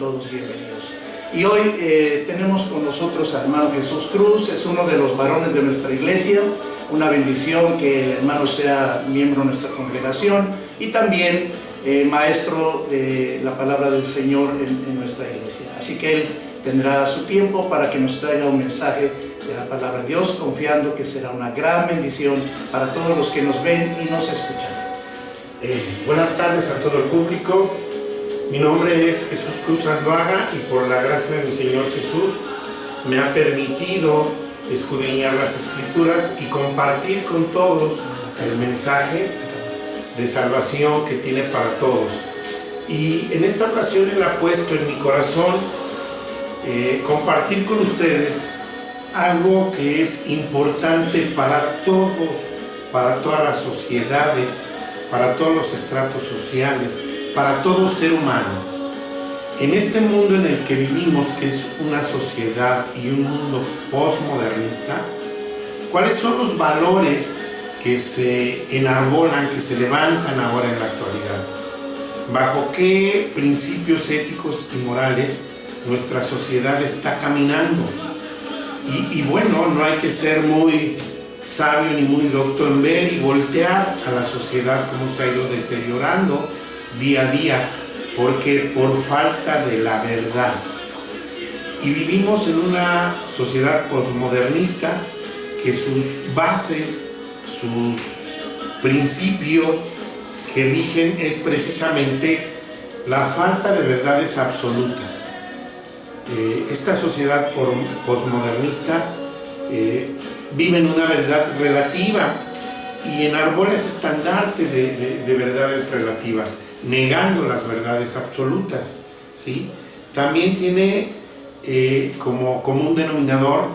todos bienvenidos. Y hoy tenemos con nosotros al hermano Jesús Cruz, es uno de los varones de nuestra iglesia. Una bendición que el hermano sea miembro de nuestra congregación y también maestro de la palabra del Señor en nuestra iglesia. Así que él tendrá su tiempo para que nos traiga un mensaje de la palabra de Dios, confiando que será una gran bendición para todos los que nos ven y nos escuchan. Buenas tardes a todo el público. Mi nombre es Jesús Cruz Anduaga y por la gracia de mi Señor Jesús me ha permitido escudriñar las Escrituras y compartir con todos el mensaje de salvación que tiene para todos. Y en esta ocasión Él ha puesto en mi corazón compartir con ustedes algo que es importante para todos, para todas las sociedades, para todos los estratos sociales, para todo ser humano. En este mundo en el que vivimos, que es una sociedad y un mundo postmodernista, ¿cuáles son los valores que se enarbolan, que se levantan ahora en la actualidad? ¿Bajo qué principios éticos y morales nuestra sociedad está caminando? Y bueno, no hay que ser muy sabio ni muy docto en ver y voltear a la sociedad cómo se ha ido deteriorando día a día, porque por falta de la verdad. Y vivimos en una sociedad postmodernista que sus bases, sus principios que rigen es precisamente la falta de verdades absolutas. Esta sociedad postmodernista vive en una verdad relativa y enarbola ese estandarte de verdades relativas, negando las verdades absolutas, ¿sí? También tiene como un denominador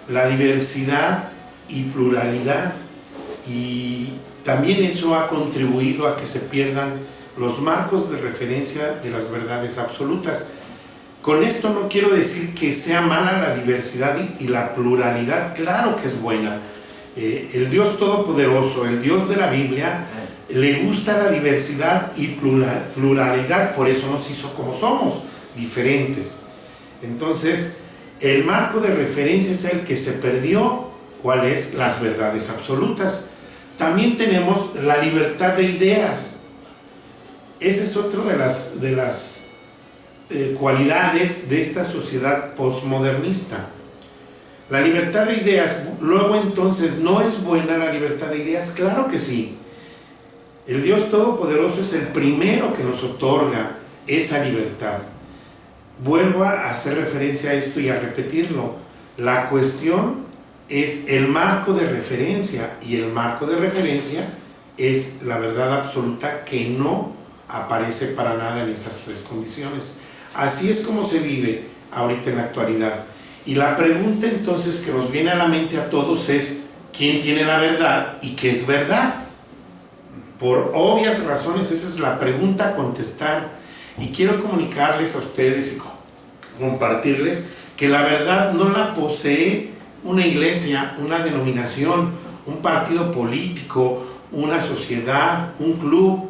la diversidad y pluralidad, y también eso ha contribuido a que se pierdan los marcos de referencia de las verdades absolutas. Con esto no quiero decir que sea mala la diversidad y la pluralidad, claro que es buena. El Dios Todopoderoso, el Dios de la Biblia, le gusta la diversidad y pluralidad, por eso nos hizo como somos, diferentes. Entonces, el marco de referencia es el que se perdió, ¿cuál es? Las verdades absolutas. También tenemos la libertad de ideas. Esa es otra de las cualidades de esta sociedad postmodernista. La libertad de ideas, luego entonces, ¿no es buena la libertad de ideas? Claro que sí. El Dios Todopoderoso es el primero que nos otorga esa libertad. Vuelvo a hacer referencia a esto y a repetirlo. La cuestión es el marco de referencia, y el marco de referencia es la verdad absoluta que no aparece para nada en esas tres condiciones. Así es como se vive ahorita en la actualidad. Y la pregunta entonces que nos viene a la mente a todos es: ¿quién tiene la verdad y qué es verdad? Por obvias razones esa es la pregunta a contestar, y quiero comunicarles a ustedes y compartirles que la verdad no la posee una iglesia, una denominación, un partido político, una sociedad, un club.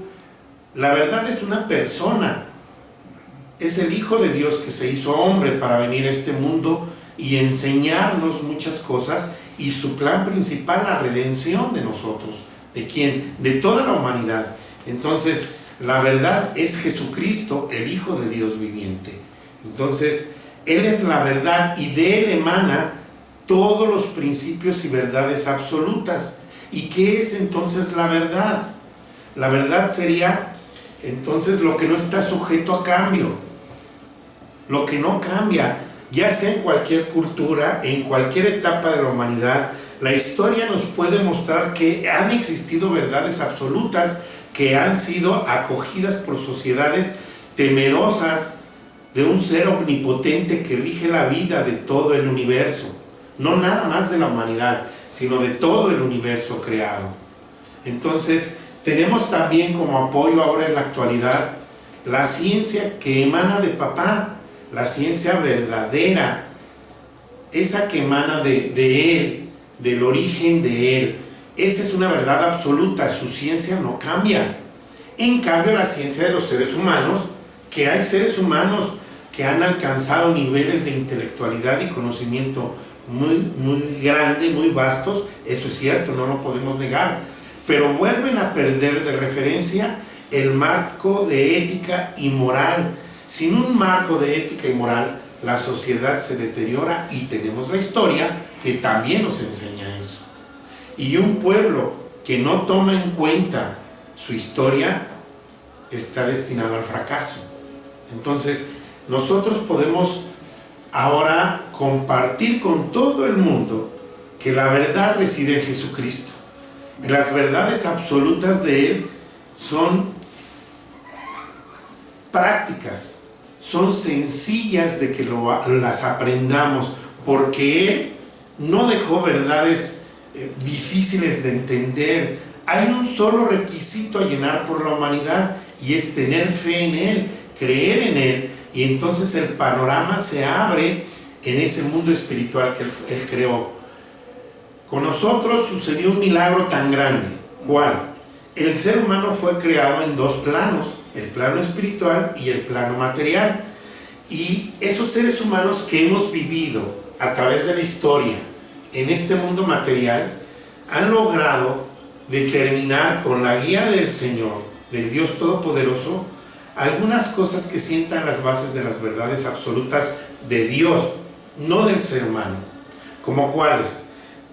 La verdad es una persona, es el Hijo de Dios que se hizo hombre para venir a este mundo y enseñarnos muchas cosas, y su plan principal, la redención de nosotros. ¿De quién? De toda la humanidad. Entonces, la verdad es Jesucristo, el Hijo de Dios viviente. Entonces, Él es la verdad y de Él emana todos los principios y verdades absolutas. ¿Y qué es entonces la verdad? La verdad sería entonces lo que no está sujeto a cambio, lo que no cambia, ya sea en cualquier cultura, en cualquier etapa de la humanidad. La historia nos puede mostrar que han existido verdades absolutas que han sido acogidas por sociedades temerosas de un ser omnipotente que rige la vida de todo el universo, no nada más de la humanidad, sino de todo el universo creado. Entonces, tenemos también como apoyo ahora en la actualidad la ciencia que emana de papá, la ciencia verdadera, esa que emana de Él, del origen de Él. Esa es una verdad absoluta, su ciencia no cambia. En cambio, la ciencia de los seres humanos, que hay seres humanos que han alcanzado niveles de intelectualidad y conocimiento muy grande, muy vastos, eso es cierto, no lo podemos negar, pero vuelven a perder de referencia el marco de ética y moral. Sin un marco de ética y moral, la sociedad se deteriora y tenemos la historia que también nos enseña eso. Y un pueblo que no toma en cuenta su historia está destinado al fracaso. Entonces, nosotros podemos ahora compartir con todo el mundo que la verdad reside en Jesucristo. Las verdades absolutas de Él son prácticas, son sencillas de que las aprendamos, porque Él no dejó verdades difíciles de entender. Hay un solo requisito a llenar por la humanidad, y es tener fe en Él, creer en Él, y entonces el panorama se abre en ese mundo espiritual que Él creó. Con nosotros sucedió un milagro tan grande. ¿Cuál? El ser humano fue creado en dos planos, el plano espiritual y el plano material. Y esos seres humanos que hemos vivido a través de la historia en este mundo material han logrado determinar con la guía del Señor, del Dios Todopoderoso, algunas cosas que sientan las bases de las verdades absolutas de Dios, no del ser humano. ¿Como cuáles?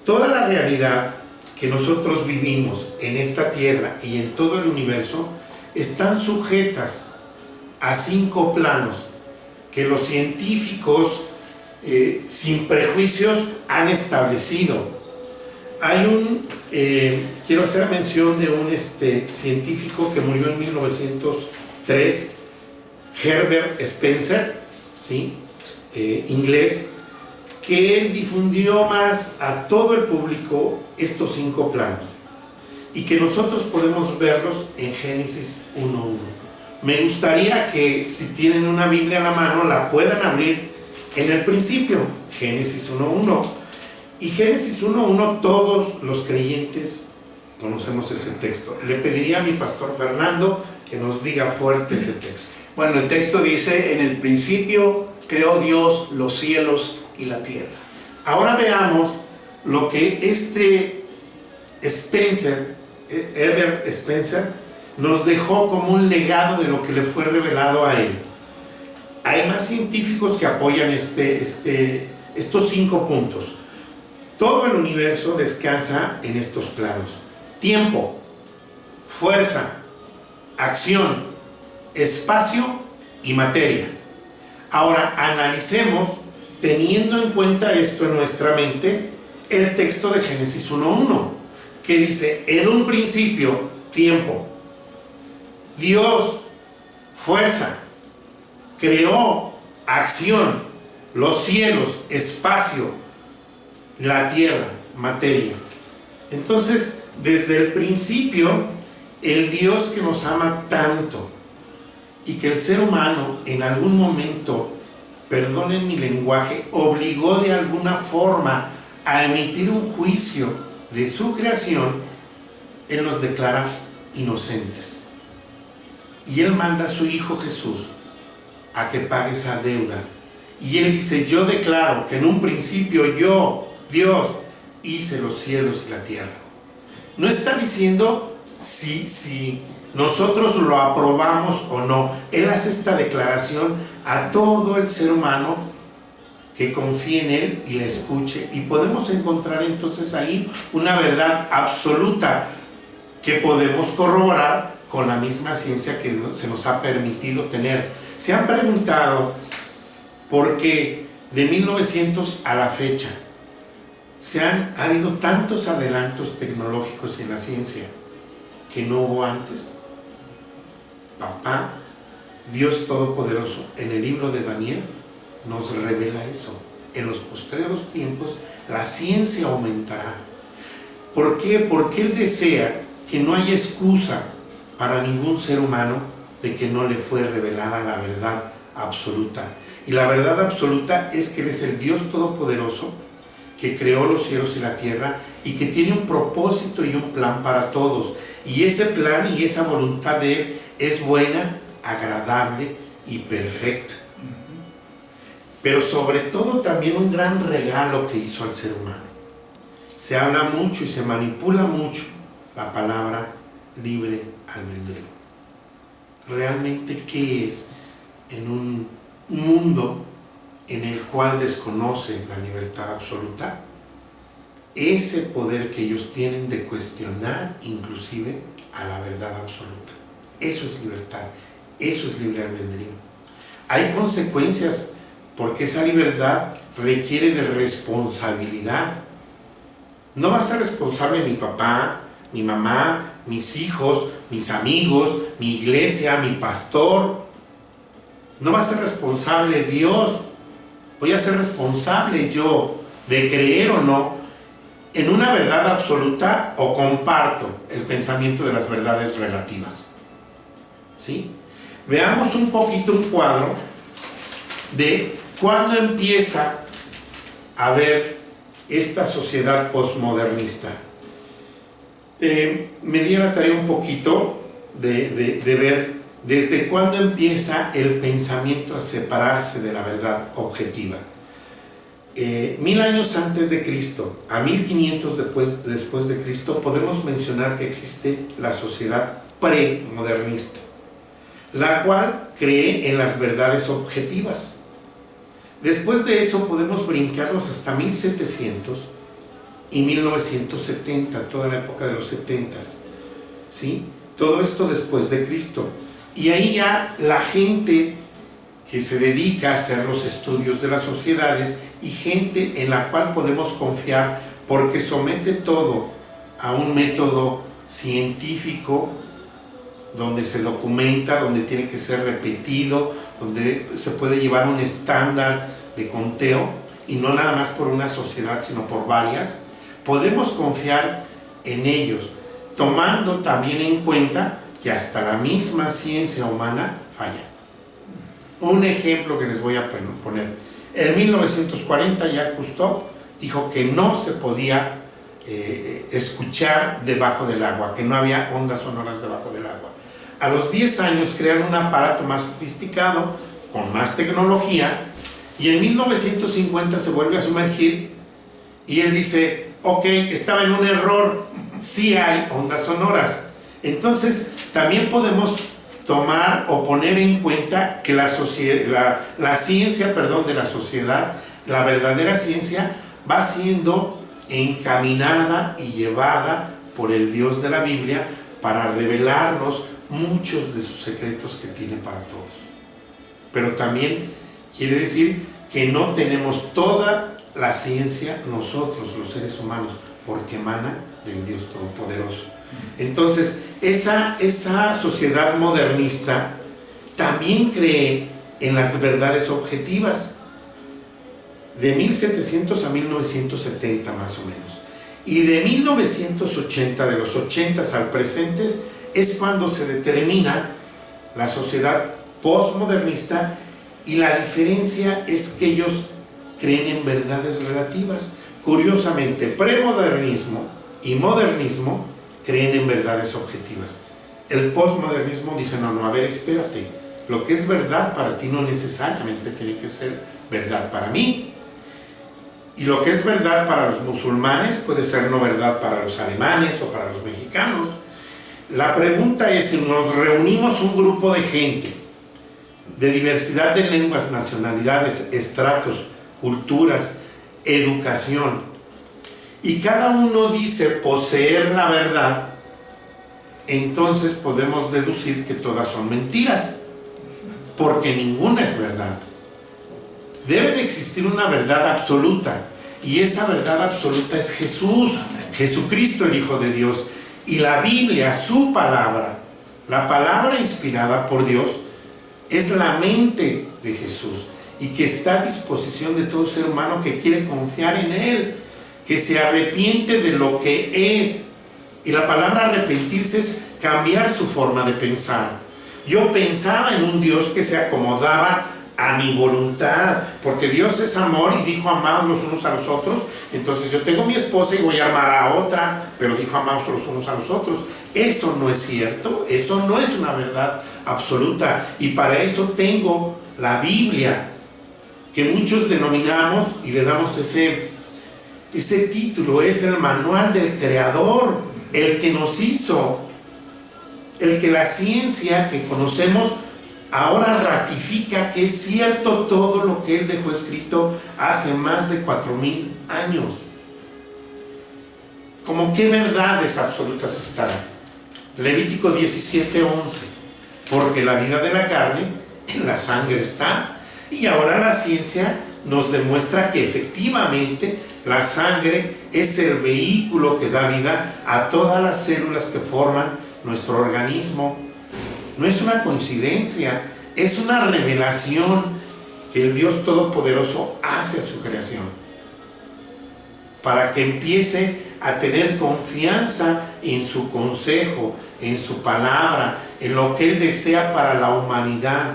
Toda la realidad que nosotros vivimos en esta tierra y en todo el universo están sujetas a 5 planos que los científicos sin prejuicios han establecido. Hay quiero hacer mención de un científico que murió en 1903, Herbert Spencer, ¿sí? Inglés, que él difundió más a todo el público estos 5 planos y que nosotros podemos verlos en Génesis 1.1. Me gustaría que, si tienen una Biblia a la mano, la puedan abrir en el principio, Génesis 1.1. Y Génesis 1.1, todos los creyentes conocemos ese texto. Le pediría a mi pastor Fernando que nos diga fuerte ese texto. Bueno, el texto dice: en el principio creó Dios los cielos y la tierra. Ahora veamos lo que Herbert Spencer, nos dejó como un legado de lo que le fue revelado a él. Hay más científicos que apoyan estos 5 puntos. Todo el universo descansa en estos planos: tiempo, fuerza, acción, espacio y materia. Ahora analicemos, teniendo en cuenta esto en nuestra mente, el texto de Génesis 1.1, que dice: en un principio, tiempo. Dios, fuerza, creó acción, los cielos, espacio, la tierra, materia. Entonces, desde el principio, el Dios que nos ama tanto y que el ser humano en algún momento, perdonen mi lenguaje, obligó de alguna forma a emitir un juicio de su creación, Él nos declara inocentes. Y Él manda a su Hijo Jesús a que pague esa deuda. Y Él dice: yo declaro que en un principio yo, Dios, hice los cielos y la tierra. No está diciendo si nosotros lo aprobamos o no. Él hace esta declaración a todo el ser humano que confíe en Él y le escuche. Y podemos encontrar entonces ahí una verdad absoluta que podemos corroborar con la misma ciencia que se nos ha permitido tener. Se han preguntado por qué de 1900 a la fecha ha habido tantos adelantos tecnológicos en la ciencia que no hubo antes. Papá, Dios Todopoderoso, en el libro de Daniel nos revela eso. En los postreros tiempos la ciencia aumentará. ¿Por qué? Porque Él desea que no haya excusa para ningún ser humano de que no le fue revelada la verdad absoluta. Y la verdad absoluta es que Él es el Dios Todopoderoso que creó los cielos y la tierra y que tiene un propósito y un plan para todos. Y ese plan y esa voluntad de Él es buena, agradable y perfecta. pero sobre todo también un gran regalo que hizo al ser humano. Se habla mucho y se manipula mucho la palabra libre albedrío. Realmente, ¿qué es en un mundo en el cual desconocen la libertad absoluta? Ese poder que ellos tienen de cuestionar inclusive a la verdad absoluta. Eso es libertad, eso es libre albedrío. Hay consecuencias porque esa libertad requiere de responsabilidad. No va a ser responsable mi papá, mi mamá, mis hijos, mis amigos, mi iglesia, mi pastor. No va a ser responsable Dios. Voy a ser responsable yo de creer o no en una verdad absoluta o comparto el pensamiento de las verdades relativas. ¿Sí? Veamos un poquito un cuadro de cuándo empieza a haber esta sociedad postmodernista. Me di la tarea un poquito de ver desde cuándo empieza el pensamiento a separarse de la verdad objetiva. 1000 años antes de Cristo a 1500 después de Cristo podemos mencionar que existe la sociedad premodernista, la cual cree en las verdades objetivas. Después de eso podemos brincarnos hasta 1700 y 1970, toda la época de los 70s, ¿sí? Todo esto después de Cristo. Y ahí ya la gente que se dedica a hacer los estudios de las sociedades y gente en la cual podemos confiar porque somete todo a un método científico donde se documenta, donde tiene que ser repetido, donde se puede llevar un estándar de conteo y no nada más por una sociedad sino por varias. Podemos confiar en ellos, tomando también en cuenta que hasta la misma ciencia humana falla. Un ejemplo que les voy a poner. En 1940 Jacques Cousteau dijo que no se podía escuchar debajo del agua, que no había ondas sonoras debajo del agua. A los 10 años crean un aparato más sofisticado, con más tecnología, y en 1950 se vuelve a sumergir y él dice, ok, estaba en un error, sí hay ondas sonoras. Entonces también podemos tomar o poner en cuenta que la ciencia de la sociedad, la verdadera ciencia, va siendo encaminada y llevada por el Dios de la Biblia para revelarnos muchos de sus secretos que tiene para todos. Pero también quiere decir que no tenemos toda la ciencia nosotros, los seres humanos, porque emana del Dios Todopoderoso. Entonces, esa sociedad modernista también cree en las verdades objetivas de 1700 a 1970 más o menos. Y de 1980, de los 80s al presente, es cuando se determina la sociedad postmodernista, y la diferencia es que ellos creen en verdades relativas. Curiosamente, premodernismo y modernismo creen en verdades objetivas. El postmodernismo dice, no, a ver, espérate, lo que es verdad para ti no necesariamente tiene que ser verdad para mí. Y lo que es verdad para los musulmanes puede ser no verdad para los alemanes o para los mexicanos. La pregunta es, si nos reunimos un grupo de gente de diversidad de lenguas, nacionalidades, estratos, culturas, educación, y cada uno dice poseer la verdad, entonces podemos deducir que todas son mentiras, porque ninguna es verdad. Debe de existir una verdad absoluta, y esa verdad absoluta es Jesús, Jesucristo, el Hijo de Dios. Y la Biblia, su palabra, la palabra inspirada por Dios, es la mente de Jesús, y que está a disposición de todo ser humano que quiere confiar en Él, que se arrepiente de lo que es. Y la palabra arrepentirse es cambiar su forma de pensar. Yo pensaba en un Dios que se acomodaba a mi voluntad, porque Dios es amor y dijo amaos los unos a los otros. Entonces yo tengo mi esposa y voy a amar a otra, pero dijo amaos los unos a los otros. Eso no es cierto, eso no es una verdad absoluta, y para eso tengo la Biblia, que muchos denominamos y le damos ese título, es el manual del Creador, el que nos hizo, el que la ciencia que conocemos ahora ratifica que es cierto todo lo que Él dejó escrito hace más de 4,000 años. ¿Cómo qué verdades absolutas están? Levítico 17:11, porque la vida de la carne en la sangre está, y ahora la ciencia nos demuestra que efectivamente la sangre es el vehículo que da vida a todas las células que forman nuestro organismo. No es una coincidencia, es una revelación que el Dios Todopoderoso hace a su creación, para que empiece a tener confianza en su consejo, en su palabra, en lo que Él desea para la humanidad.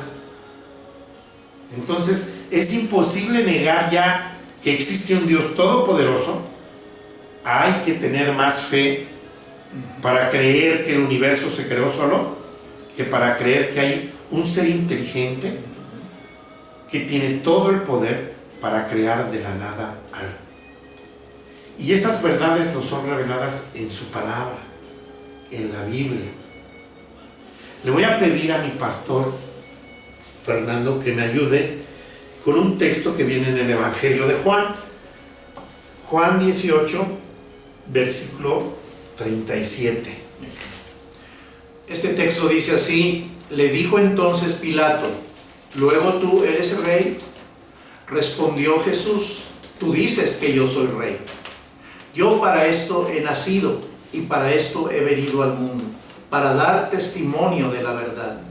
Entonces es imposible negar ya que existe un Dios todopoderoso. Hay que tener más fe para creer que el universo se creó solo, que para creer que hay un ser inteligente que tiene todo el poder para crear de la nada algo. Y esas verdades nos son reveladas en su palabra, en la Biblia. Le voy a pedir a mi pastor Fernando que me ayude con un texto que viene en el Evangelio de Juan. Juan 18, versículo 37. Este texto dice así: le dijo entonces Pilato, ¿luego tú eres rey? Respondió Jesús, tú dices que yo soy rey. Yo para esto he nacido y para esto he venido al mundo, para dar testimonio de la verdad.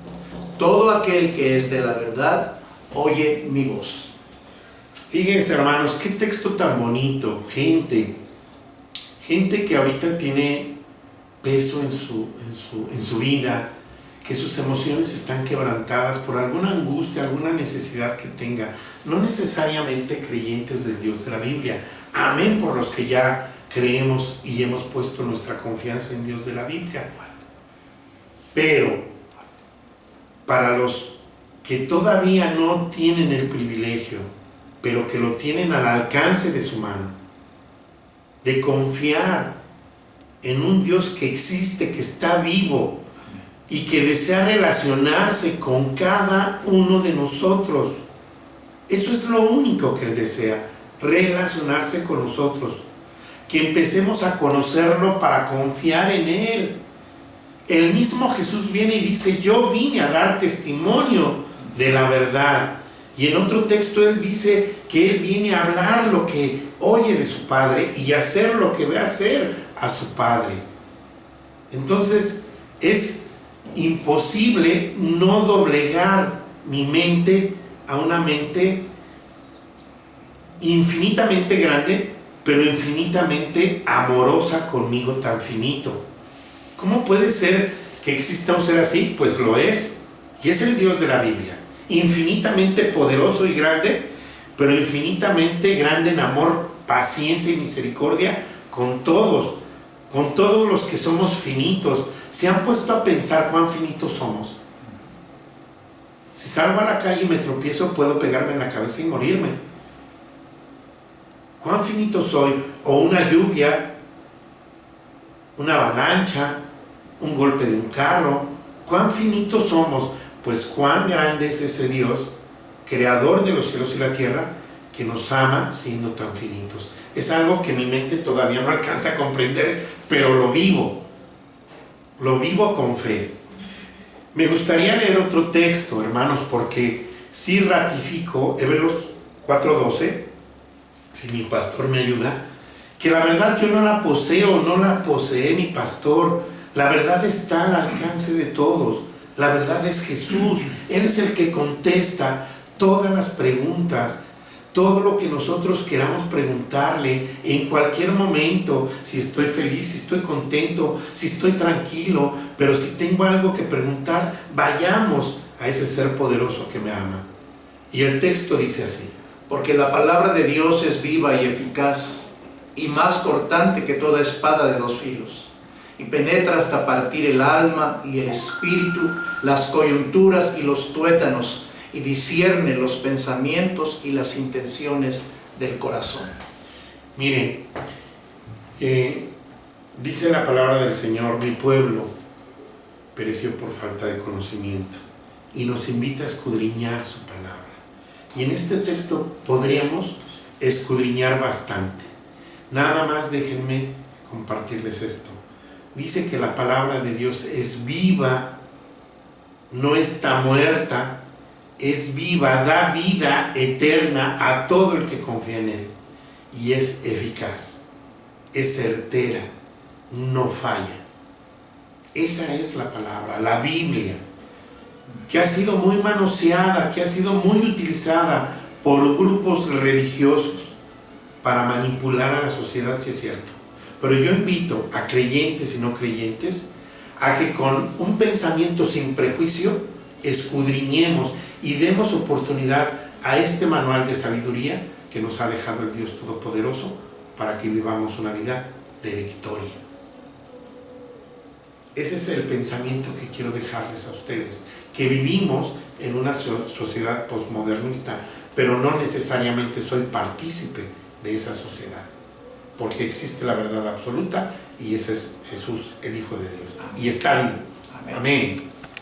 Todo aquel que es de la verdad, oye mi voz. Fíjense, hermanos, qué texto tan bonito. Gente que ahorita tiene peso en su vida, que sus emociones están quebrantadas por alguna angustia, alguna necesidad que tenga, no necesariamente creyentes del Dios de la Biblia. Amén por los que ya creemos y hemos puesto nuestra confianza en Dios de la Biblia. Pero para los que todavía no tienen el privilegio, pero que lo tienen al alcance de su mano, de confiar en un Dios que existe, que está vivo y que desea relacionarse con cada uno de nosotros. Eso es lo único que Él desea, relacionarse con nosotros, que empecemos a conocerlo para confiar en Él. El mismo Jesús viene y dice, yo vine a dar testimonio de la verdad. Y en otro texto Él dice que Él viene a hablar lo que oye de su Padre y hacer lo que ve hacer a su Padre. Entonces es imposible no doblegar mi mente a una mente infinitamente grande, pero infinitamente amorosa conmigo, tan finito. ¿Cómo puede ser que exista un ser así? Pues lo es, y es el Dios de la Biblia, infinitamente poderoso y grande, pero infinitamente grande en amor, paciencia y misericordia con todos los que somos finitos. ¿Se han puesto a pensar cuán finitos somos? Si salgo a la calle y me tropiezo, puedo pegarme en la cabeza y morirme. ¿Cuán finito soy? O una lluvia, una avalancha, un golpe de un carro. ¿Cuán finitos somos? Pues cuán grande es ese Dios, creador de los cielos y la tierra, que nos ama siendo tan finitos. Es algo que mi mente todavía no alcanza a comprender, pero lo vivo con fe. Me gustaría leer otro texto, hermanos, porque sí ratifico Hebreos 4:12, si mi pastor me ayuda, que la verdad yo no la poseo, no la posee mi pastor. La verdad está al alcance de todos. La verdad es Jesús. Él es el que contesta todas las preguntas, todo lo que nosotros queramos preguntarle en cualquier momento. Si estoy feliz, si estoy contento, si estoy tranquilo, pero si tengo algo que preguntar, vayamos a ese ser poderoso que me ama. Y el texto dice así: porque la palabra de Dios es viva y eficaz, y más cortante que toda espada de 2 filos, y penetra hasta partir el alma y el espíritu, las coyunturas y los tuétanos, y discierne los pensamientos y las intenciones del corazón. Mire, dice la palabra del Señor, mi pueblo pereció por falta de conocimiento, y nos invita a escudriñar su palabra. Y en este texto podríamos escudriñar bastante. Nada más déjenme compartirles esto. Dice que la palabra de Dios es viva, no está muerta, es viva, da vida eterna a todo el que confía en Él. Y es eficaz, es certera, no falla. Esa es la palabra, la Biblia, que ha sido muy manoseada, que ha sido muy utilizada por grupos religiosos para manipular a la sociedad, si es cierto. Pero yo invito a creyentes y no creyentes a que con un pensamiento sin prejuicio escudriñemos y demos oportunidad a este manual de sabiduría que nos ha dejado el Dios Todopoderoso para que vivamos una vida de victoria. Ese es el pensamiento que quiero dejarles a ustedes, que vivimos en una sociedad posmodernista, pero no necesariamente soy partícipe de esa sociedad, porque existe la verdad absoluta y ese es Jesús, el Hijo de Dios, y está vivo. Amén.